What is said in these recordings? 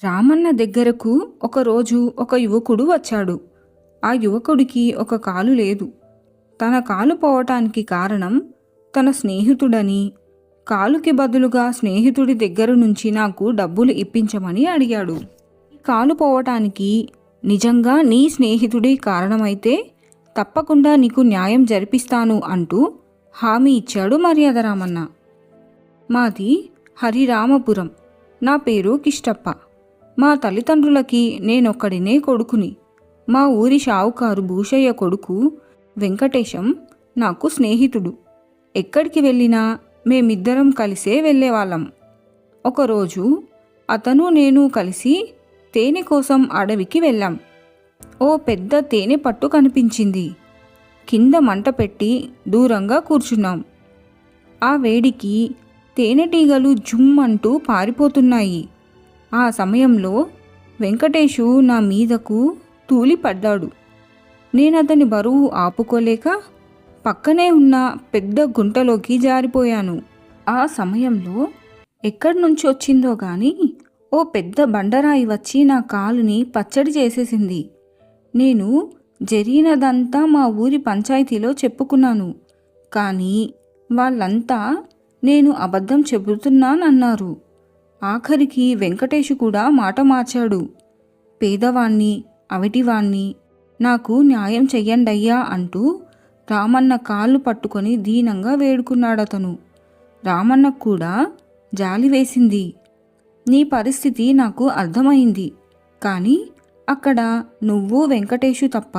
రామన్న దగ్గరకు ఒకరోజు ఒక యువకుడు వచ్చాడు. ఆ యువకుడికి ఒక కాలు లేదు. తన కాలు పోవటానికి కారణం తన స్నేహితుడని, కాలుకి బదులుగా స్నేహితుడి దగ్గర నుంచి నాకు డబ్బులు ఇప్పించమని అడిగాడు. ఈ కాలు పోవటానికి నిజంగా నీ స్నేహితుడి కారణమైతే తప్పకుండా నీకు న్యాయం జరిపిస్తాను అంటూ హామీ ఇచ్చాడు మర్యాద రామన్న. మాది హరిరామపురం. నా పేరు కిష్టప్ప. మా తల్లిదండ్రులకి నేనొక్కడినే కొడుకుని. మా ఊరి షావుకారు భూషయ్య కొడుకు వెంకటేశం నాకు స్నేహితుడు. ఎక్కడికి వెళ్ళినా మేమిద్దరం కలిసే వెళ్ళేవాళ్ళం. ఒకరోజు అతను నేను కలిసి తేనె కోసం అడవికి వెళ్ళాం. ఓ పెద్ద తేనె పట్టు కనిపించింది. కింద మంట పెట్టి దూరంగా కూర్చున్నాం. ఆ వేడికి తేనెటీగలు జుమ్మంటూ పారిపోతున్నాయి. ఆ సమయంలో వెంకటేశు నా మీదకు తూలి పడ్డాడు. నేనతని బరువు ఆపుకోలేక పక్కనే ఉన్న పెద్ద గుంటలోకి జారిపోయాను. ఆ సమయంలో ఎక్కడి నుంచి వచ్చిందో గాని ఓ పెద్ద బండరాయి వచ్చి నా కాలుని పచ్చడి చేసేసింది. నేను జరిగినదంతా మా ఊరి పంచాయతీలో చెప్పుకున్నాను. కానీ వాళ్ళంతా నేను అబద్ధం చెబుతున్నానన్నారు. ఆఖరికి వెంకటేశు కూడా మాట మార్చాడు. పేదవాణ్ణి, అవిటివాణ్ణి, నాకు న్యాయం చెయ్యండయ్యా అంటూ రామన్న కాళ్ళు పట్టుకొని దీనంగా వేడుకున్నాడతను. రామన్నకు కూడా జాలి వేసింది. నీ పరిస్థితి నాకు అర్థమైంది. కానీ అక్కడ నువ్వు వెంకటేశు తప్ప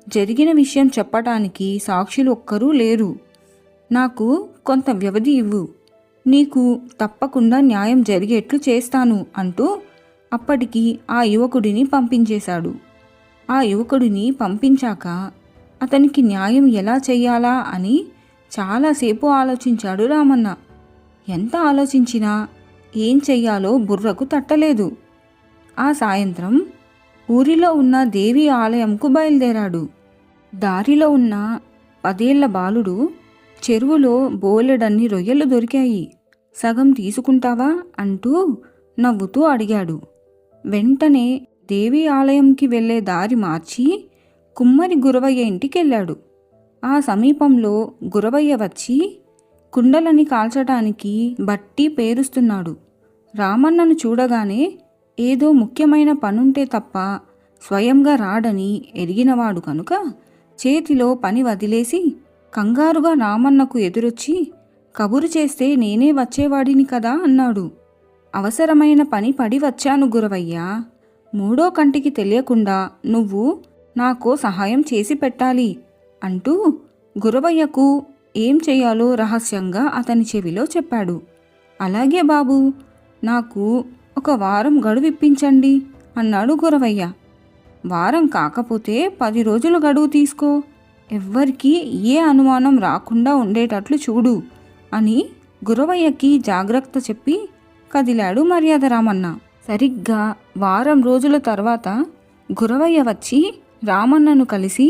జరిగిన విషయం చెప్పటానికి సాక్షులు ఒక్కరూ లేరు. నాకు కొంత వ్యవధి ఇవ్వు, నీకు తప్పకుండా న్యాయం జరిగేట్లు చేస్తాను అంటూ అప్పటికి ఆ యువకుడిని పంపించేశాడు. ఆ యువకుడిని పంపించాక అతనికి న్యాయం ఎలా చెయ్యాలా అని చాలాసేపు ఆలోచించాడు రామన్న. ఎంత ఆలోచించినా ఏం చెయ్యాలో బుర్రకు తట్టలేదు. ఆ సాయంత్రం ఊరిలో ఉన్న దేవి ఆలయంకు బయలుదేరాడు. దారిలో ఉన్న 10 ఏళ్ల బాలుడు చెరువులో బోలెడన్ని రొయ్యలు దొరికాయి, సగం తీసుకుంటావా అంటూ నవ్వుతూ అడిగాడు. వెంటనే దేవి ఆలయంకి వెళ్ళే దారి మార్చి కుమ్మరి గురవయ్య ఇంటికెళ్ళాడు. ఆ సమీపంలో గురవయ్య వచ్చి కుండలని కాల్చటానికి బట్టి పేరుస్తున్నాడు. రామన్నను చూడగానే ఏదో ముఖ్యమైన పనుంటే తప్ప స్వయంగా రాడని ఎరిగినవాడు కనుక చేతిలో పని వదిలేసి కంగారుగా రామన్నకు ఎదురొచ్చి కబురు చేస్తే నేనే వచ్చేవాడిని కదా అన్నాడు. అవసరమైన పని పడి వచ్చాను గురవయ్యా. 3వ కంటికి తెలియకుండా నువ్వు నాకో సహాయం చేసి పెట్టాలి అంటూ గురవయ్యకు ఏం చేయాలో రహస్యంగా అతని చెవిలో చెప్పాడు. అలాగే బాబు, నాకు 1 వారం గడువిప్పించండి అన్నాడు గురవయ్య. వారం కాకపోతే 10 రోజులు గడువు తీసుకో, ఎవ్వరికీ ఏ అనుమానం రాకుండా ఉండేటట్లు చూడు అని గురవయ్యకి జాగ్రత్త చెప్పి కదిలాడు మర్యాద రామన్న. సరిగ్గా వారం రోజుల తర్వాత గురవయ్య వచ్చి రామన్నను కలిసి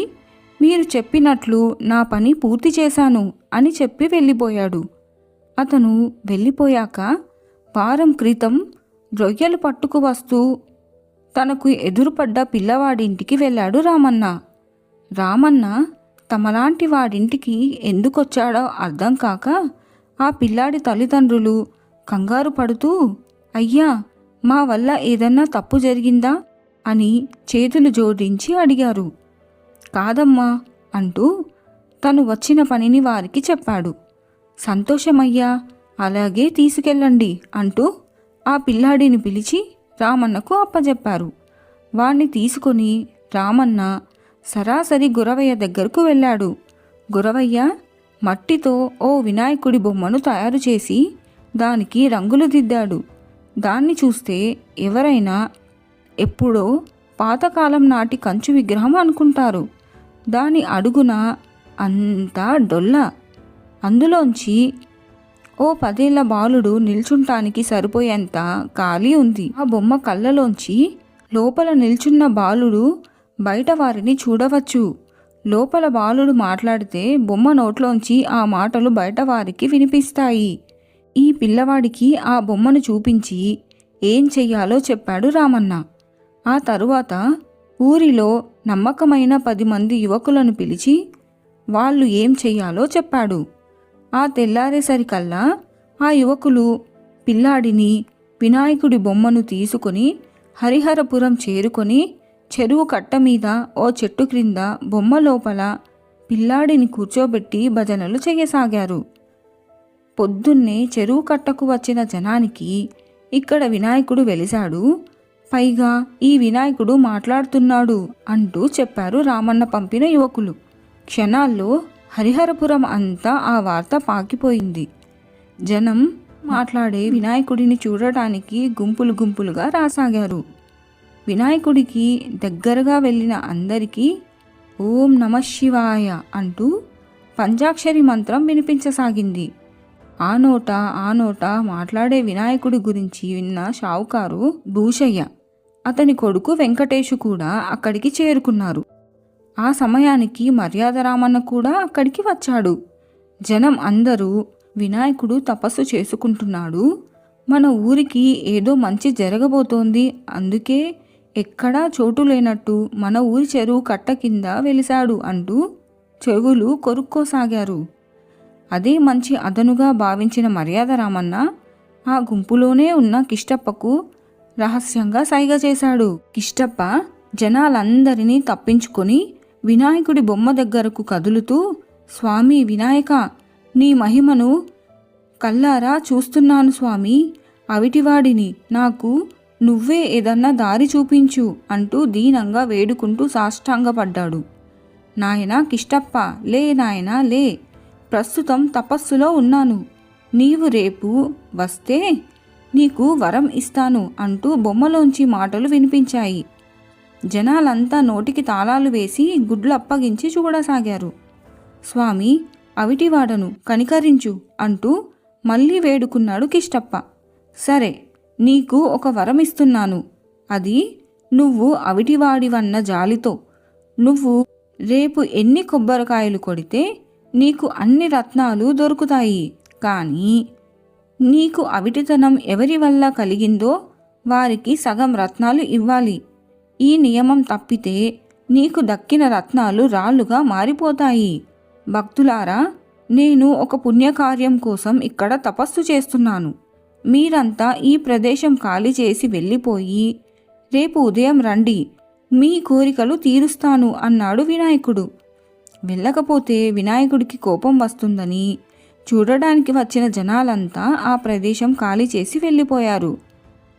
మీరు చెప్పినట్లు నా పని పూర్తి చేశాను అని చెప్పి వెళ్ళిపోయాడు. అతను వెళ్ళిపోయాక వారం క్రితం రొయ్యలు పట్టుకు వస్తూ తనకు ఎదురుపడ్డ పిల్లవాడింటికి వెళ్ళాడు రామన్న. రామన్న తమలాంటి వాడింటికి ఎందుకొచ్చాడో అర్థం కాక ఆ పిల్లాడి తల్లిదండ్రులు కంగారు పడుతూ, అయ్యా, మా వల్ల ఏదన్నా తప్పు జరిగిందా అని చేతులు జోడించి అడిగారు. కాదమ్మా అంటూ తను వచ్చిన పనిని వారికి చెప్పాడు. సంతోషమయ్యా, అలాగే తీసుకెళ్ళండి అంటూ ఆ పిల్లాడిని పిలిచి రామన్నకు అప్పజెప్పారు. వాణ్ణి తీసుకొని రామన్న సరాసరి గురవయ్య దగ్గరకు వెళ్ళాడు. గురవయ్య మట్టితో ఓ వినాయకుడి బొమ్మను తయారు చేసి దానికి రంగులు దిద్దాడు. దాన్ని చూస్తే ఎవరైనా ఎప్పుడో పాతకాలం నాటి కంచు విగ్రహం అనుకుంటారు. దాని అడుగున అంతా డొల్ల. అందులోంచి ఓ 10 ఏళ్ల బాలుడు నిల్చుంటానికి సరిపోయేంత ఖాళీ ఉంది. ఆ బొమ్మ కళ్ళలోంచి లోపల నిల్చున్న బాలుడు బయట వారిని చూడవచ్చు. లోపల బాలుడు మాట్లాడితే బొమ్మ నోట్లోంచి ఆ మాటలు బయట వారికి వినిపిస్తాయి. ఈ పిల్లవాడికి ఆ బొమ్మను చూపించి ఏం చెయ్యాలో చెప్పాడు రామన్న. ఆ తరువాత ఊరిలో నమ్మకమైన 10 మంది యువకులను పిలిచి వాళ్ళు ఏం చెయ్యాలో చెప్పాడు. ఆ తెల్లారేసరికల్లా ఆ యువకులు పిల్లాడిని, వినాయకుడి బొమ్మను తీసుకుని హరిహరపురం చేరుకొని చెరువు కట్ట మీద ఓ చెట్టు క్రింద బొమ్మ లోపల పిల్లాడిని కూర్చోబెట్టి భజనలు చేయసాగారు. పొద్దున్నే చెరువు కట్టకు వచ్చిన జనానికి ఇక్కడ వినాయకుడు వెలిశాడు, పైగా ఈ వినాయకుడు మాట్లాడుతున్నాడు అంటూ చెప్పారు రామన్న పంపిన యువకులు. క్షణాల్లో హరిహరపురం అంతా ఆ వార్త పాకిపోయింది. జనం మాట్లాడే వినాయకుడిని చూడటానికి గుంపులు గుంపులుగా రాసాగారు. వినాయకుడికి దగ్గరగా వెళ్ళిన అందరికీ ఓం నమఃశివాయ అంటూ పంచాక్షరి మంత్రం వినిపించసాగింది. ఆ నోట మాట్లాడే వినాయకుడి గురించి విన్న షావుకారు భూషయ్య, అతని కొడుకు వెంకటేషు కూడా అక్కడికి చేరుకున్నారు. ఆ సమయానికి మర్యాద రామన్న కూడా అక్కడికి వచ్చాడు. జనం అందరూ వినాయకుడు తపస్సు చేసుకుంటున్నాడు, మన ఊరికి ఏదో మంచి జరగబోతోంది, అందుకే ఎక్కడా చోటు లేనట్టు మన ఊరి చెరువు కట్ట కింద వెలిశాడు అంటూ చెవులు కొరుక్కోసాగారు. అదే మంచి అదనుగా భావించిన మర్యాద రామన్న ఆ గుంపులోనే ఉన్న కిష్టప్పకు రహస్యంగా సైగ చేశాడు. కిష్టప్ప జనాలందరినీ తప్పించుకొని వినాయకుడి బొమ్మ దగ్గరకు కదులుతూ, స్వామి వినాయక, నీ మహిమను కల్లారా చూస్తున్నాను స్వామి, అవిటివాడిని, నాకు నువ్వే ఏదన్నా దారి చూపించు అంటూ దీనంగా వేడుకుంటూ సాష్టాంగపడ్డాడు. నాయనా కిష్టప్ప, లే నాయనా లే, ప్రస్తుతం తపస్సులో ఉన్నాను, నీవు రేపు వస్తే నీకు వరం ఇస్తాను అంటూ బొమ్మలోంచి మాటలు వినిపించాయి. జనాలంతా నోటికి తాళాలు వేసి గుడ్లు అప్పగించి చూడసాగారు. స్వామి అవిటివాడను, కనికరించు అంటూ మళ్ళీ వేడుకున్నాడు కిష్టప్ప. సరే, నీకు ఒక వరం ఇస్తున్నాను, అది నువ్వు అవిటివాడివన్న జాలితో నువ్వు రేపు ఎన్ని కొబ్బరికాయలు కొడితే నీకు అన్ని రత్నాలు దొరుకుతాయి, కానీ నీకు అవిటితనం ఎవరి వల్ల కలిగిందో వారికి సగం రత్నాలు ఇవ్వాలి. ఈ నియమం తప్పితే నీకు దక్కిన రత్నాలు రాళ్లుగా మారిపోతాయి. భక్తులారా, నేను ఒక పుణ్యకార్యం కోసం ఇక్కడ తపస్సు చేస్తున్నాను, మీరంతా ఈ ప్రదేశం ఖాళీ చేసి వెళ్ళిపోయి రేపు ఉదయం రండి, మీ కోరికలు తీరుస్తాను అన్నాడు వినాయకుడు. వెళ్ళకపోతే వినాయకుడికి కోపం వస్తుందని చూడడానికి వచ్చిన జనాలంతా ఆ ప్రదేశం ఖాళీ చేసి వెళ్ళిపోయారు.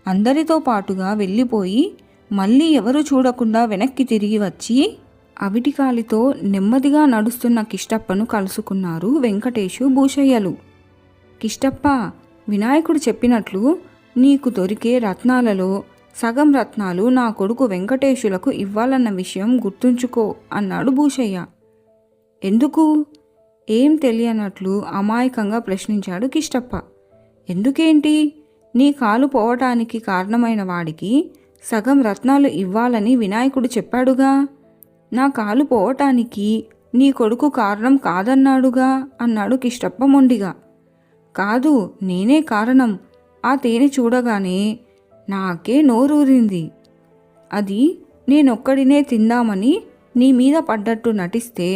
అందరితో పాటుగా వెళ్ళిపోయి మళ్ళీ ఎవరు చూడకుండా వెనక్కి తిరిగి వచ్చి అవిటికాలితో నెమ్మదిగా నడుస్తున్న కిష్టప్పను కలుసుకున్నారు వెంకటేషు, భూషయ్యలు. కిష్టప్ప, వినాయకుడు చెప్పినట్లు నీకు దొరికే రత్నాలలో సగం రత్నాలు నా కొడుకు వెంకటేశులకు ఇవ్వాలన్న విషయం గుర్తుంచుకో అన్నాడు భూషయ్య. ఎందుకు? ఏం తెలియనట్లు అమాయకంగా ప్రశ్నించాడు కిష్టప్ప. ఎందుకేంటి? నీ కాలు పోవటానికి కారణమైన వాడికి సగం రత్నాలు ఇవ్వాలని వినాయకుడు చెప్పాడుగా. నా కాలు పోవటానికి నీ కొడుకు కారణం కాదన్నాడుగా అన్నాడు కిష్టప్ప మొండిగా. కాదు, నేనే కారణం. ఆ తేనె చూడగానే నాకే నోరూరింది. అది నేనొక్కడినే తిందామని నీ మీద పడ్డట్టు నటిస్తే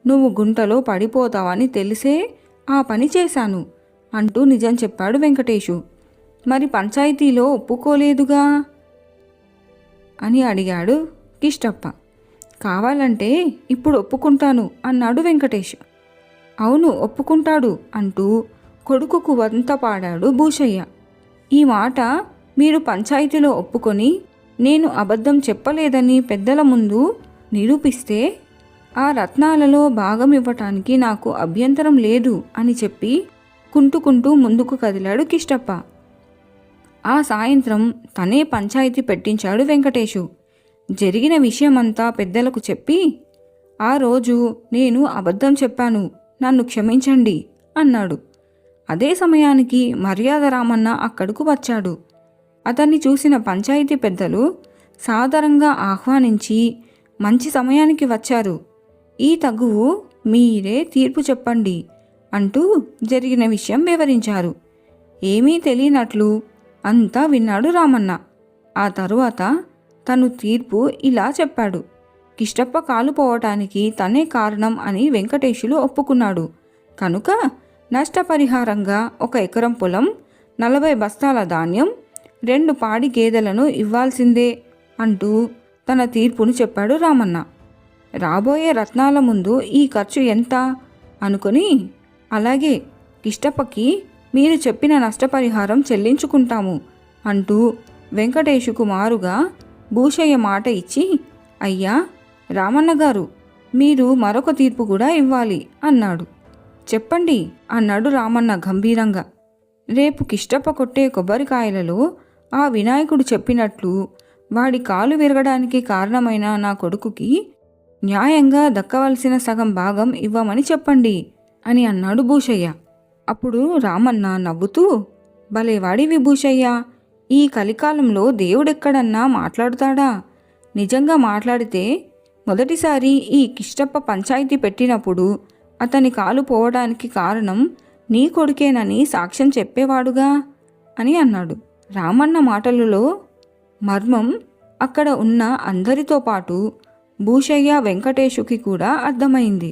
నువ్వు గుంటలో పడిపోతావని తెలిసే ఆ పని చేశాను అంటూ నిజం చెప్పాడు వెంకటేషు. మరి పంచాయతీలో ఒప్పుకోలేదుగా అని అడిగాడు కిష్టప్ప. కావాలంటే ఇప్పుడు ఒప్పుకుంటాను అన్నాడు వెంకటేష్. అవును, ఒప్పుకుంటాడు అంటూ కొడుకుకు వంత పాడాడు భూషయ్య. ఈ మాట మీరు పంచాయతీలో ఒప్పుకొని నేను అబద్ధం చెప్పలేదని పెద్దల ముందు నిరూపిస్తే ఆ రత్నాలలో భాగం ఇవ్వటానికి నాకు అభ్యంతరం లేదు అని చెప్పి కుంటుకుంటూ ముందుకు కదిలాడు కిష్టప్ప. ఆ సాయంత్రం తనే పంచాయతీ పెట్టించాడు వెంకటేషు. జరిగిన విషయమంతా పెద్దలకు చెప్పి, ఆ రోజు నేను అబద్ధం చెప్పాను, నన్ను క్షమించండి అన్నాడు. అదే సమయానికి మర్యాద రామన్న అక్కడకు వచ్చాడు. అతన్ని చూసిన పంచాయతీ పెద్దలు సాదరంగా ఆహ్వానించి, మంచి సమయానికి వచ్చారు, ఈ తగువు మీరే తీర్పు చెప్పండి అంటూ జరిగిన విషయం వివరించారు. ఏమీ తెలియనట్లు అంతా విన్నాడు రామన్న. ఆ తరువాత తను తీర్పు ఇలా చెప్పాడు. కిష్టప్ప కాలు పోవటానికి తనే కారణం అని వెంకటేశులు ఒప్పుకున్నాడు. కనుక నష్టపరిహారంగా 1 ఎకరం పొలం, 40 బస్తాల ధాన్యం, 2 పాడి గేదెలను ఇవ్వాల్సిందే అంటూ తన తీర్పును చెప్పాడు రామన్న. రాబోయే రత్నాల ముందు ఈ ఖర్చు ఎంత అనుకుని, అలాగే కిష్టప్పకి మీరు చెప్పిన నష్టపరిహారం చెల్లించుకుంటాము అంటూ వెంకటేశుకు మారుగా భూషయ్య మాట ఇచ్చి, అయ్యా రామన్న గారు, మీరు మరొక తీర్పు కూడా ఇవ్వాలి అన్నాడు. చెప్పండి అన్నాడు రామన్న గంభీరంగా. రేపు కిష్టప్ప కొట్టే కొబ్బరికాయలలో ఆ వినాయకుడు చెప్పినట్లు వాడి కాలు విరగడానికి కారణమైన నా కొడుకుకి న్యాయంగా దక్కవలసిన సగం భాగం ఇవ్వమని చెప్పండి అని అన్నాడు భూషయ్య. అప్పుడు రామన్న నవ్వుతూ, భలేవాడివి భూషయ్య, ఈ కలికాలంలో దేవుడెక్కడన్నా మాట్లాడుతాడా? నిజంగా మాట్లాడితే మొదటిసారి ఈ కిష్టప్ప పంచాయతీ పెట్టినప్పుడు అతని కాలు పోవడానికి కారణం నీ కొడుకేనని సాక్ష్యం చెప్పేవాడుగా అని అన్నాడు. రామన్న మాటలలో మర్మం అక్కడ ఉన్న అందరితో పాటు భూషయ్య, వెంకటేశుకి కూడా అర్థమైంది.